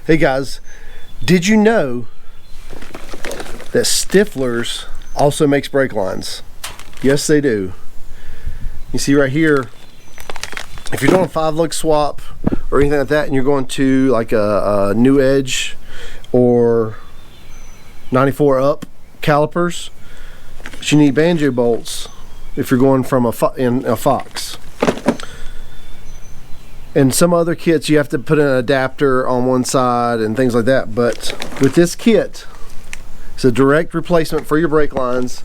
Hey guys, did you know that Stifflers also makes brake lines? Yes, they do. You see right here, if you're doing a 5-lug swap or anything like that, and you're going to like a new edge or 94 up calipers, but you need banjo bolts if you're going from in a Fox. And some other kits you have to put an adapter on one side and things like that, but with this kit it's a direct replacement for your brake lines,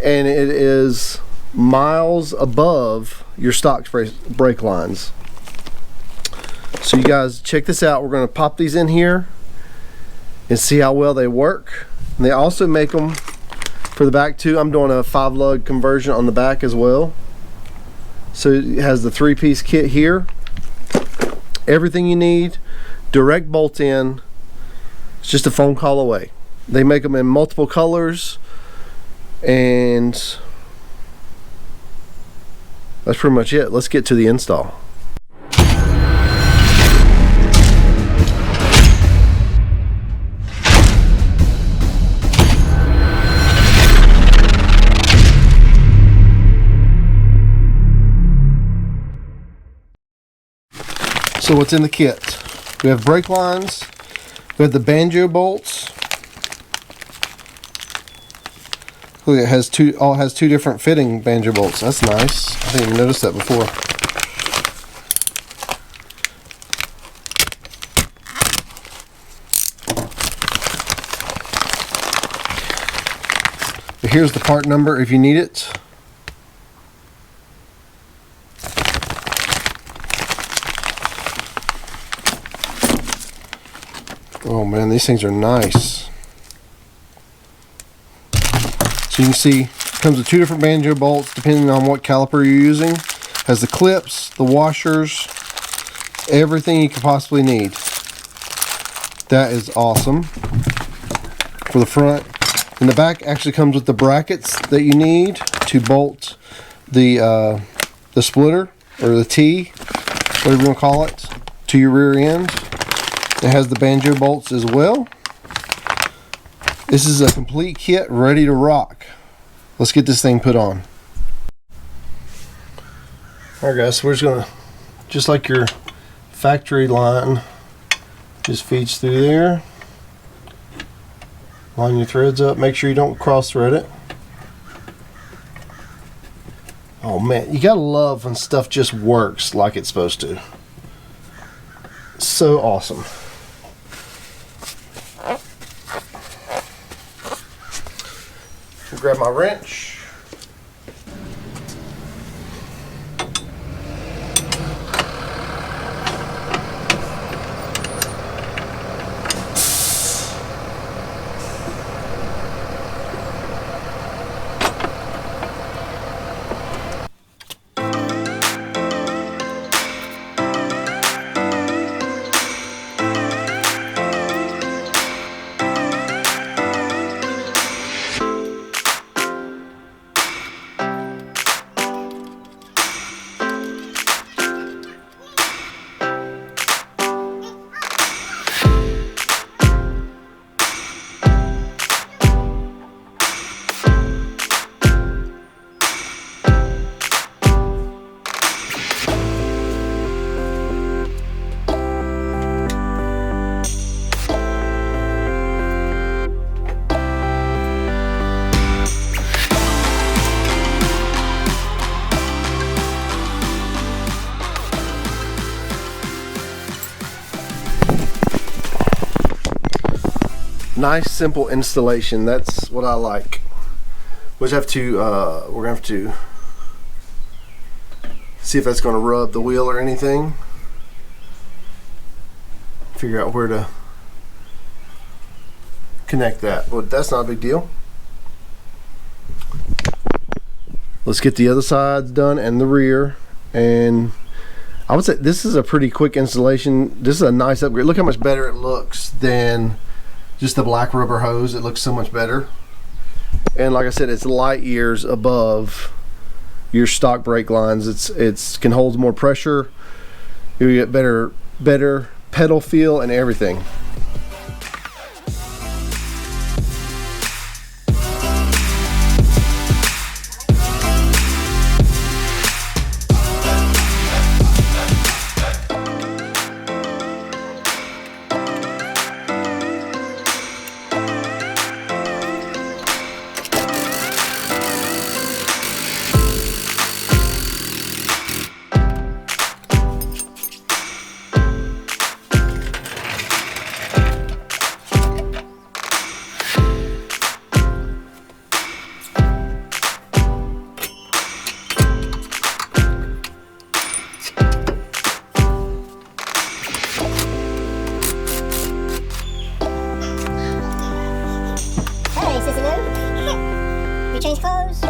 and it is miles above your stock brake lines. So you guys check this out. We're going to pop these in here and see how well they work. And they also make them for the back too. I'm doing a 5-lug conversion on the back as well. So it has the 3-piece kit here. Everything you need, direct bolt in. It's just a phone call away. They make them in multiple colors, and that's pretty much it. Let's get to the install. So what's in the kit? We have brake lines, we have the banjo bolts. Look, it has two different fitting banjo bolts. That's nice. I didn't even notice that before. But here's the part number if you need it. Oh man, these things are nice. So you can see it comes with 2 different banjo bolts depending on what caliper you're using. Has the clips, the washers, everything you could possibly need. That is awesome. For the front. And the back actually comes with the brackets that you need to bolt the splitter or the T, whatever you want to call it, to your rear end. It has the banjo bolts as well. This is a complete kit ready to rock. Let's get this thing put on. Alright guys, so we're just gonna, just like your factory line, just feeds through there. Line your threads up, make sure you don't cross thread it. Oh man, you gotta love when stuff just works like it's supposed to. So awesome. Grab my wrench. Nice simple installation. That's what I like. We're gonna have to see if that's gonna rub the wheel or anything. Figure out where to connect that, but that's not a big deal. Let's get the other sides done and the rear, and I would say this is a pretty quick installation. This is a nice upgrade. Look how much better it looks than just the black rubber hose. It looks so much better. And like I said, it's light years above your stock brake lines. It's can hold more pressure. You get better pedal feel and everything. You change clothes?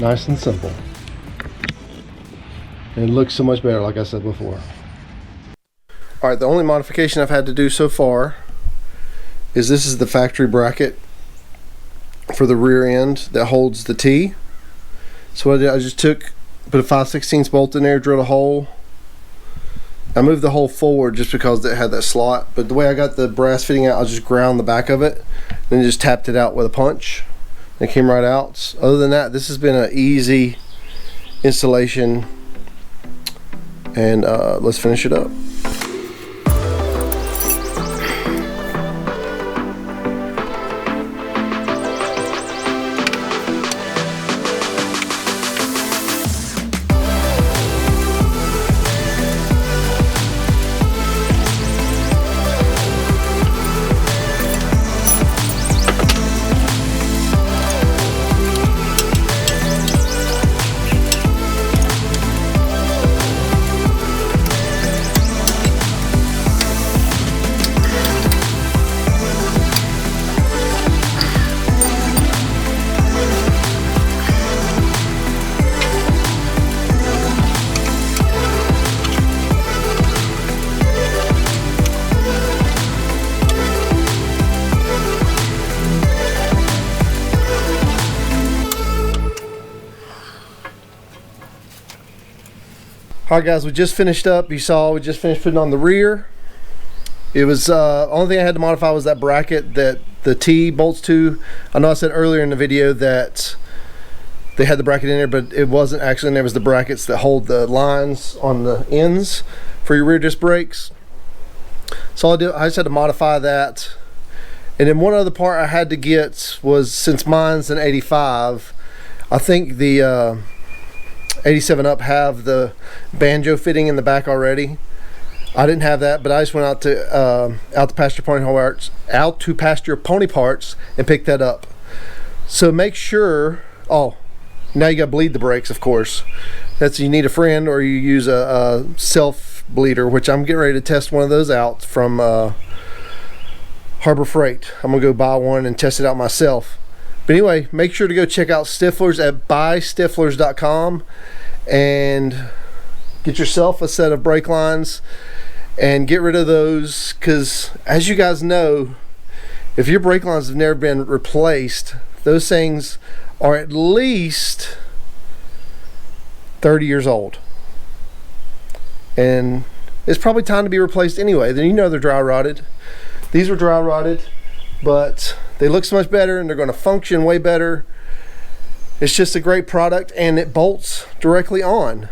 Nice and simple. And it looks so much better, like I said before. Alright, the only modification I've had to do so far is this is the factory bracket for the rear end that holds the T. So what I did, I just put a 5/16 bolt in there, drilled a hole. I moved the hole forward just because it had that slot, but the way I got the brass fitting out, I just ground the back of it, then just tapped it out with a punch. It came right out. Other than that, this has been an easy installation, and let's finish it up. Alright guys, we just finished up. You saw we just finished putting on the rear. It was only thing I had to modify was that bracket that the T bolts to. I know I said earlier in the video that they had the bracket in there, but it wasn't actually in there. It was the brackets that hold the lines on the ends for your rear disc brakes. So I just had to modify that. And then one other part I had to get was, since mine's an 85, I think the 87 up have the banjo fitting in the back already. I didn't have that, but I just went out to Pasture Pony Parts and picked that up. So make sure. Oh, now you got to bleed the brakes, of course. That's, you need a friend, or you use a self bleeder, which I'm getting ready to test one of those out from Harbor Freight. I'm gonna go buy one and test it out myself. But anyway, make sure to go check out Stifflers at buystifflers.com and get yourself a set of brake lines and get rid of those, because as you guys know, if your brake lines have never been replaced, those things are at least 30 years old, and it's probably time to be replaced anyway. Then you know they're dry rotted. These were dry rotted, but they look so much better and they're going to function way better. It's just a great product, and it bolts directly on.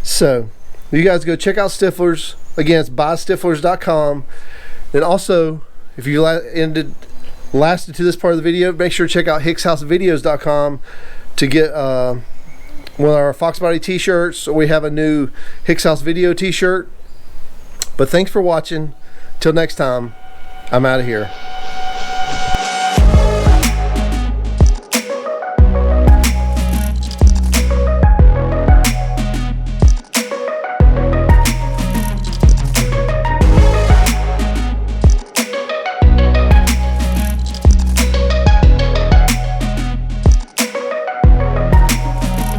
So you guys go check out Stifflers. Again, it's buystifflers.com. And also, if you lasted to this part of the video, make sure to check out hickshousevideos.com to get one of our Foxbody t-shirts. We have a new Hicks House Video t-shirt. But thanks for watching. Till next time, I'm out of here.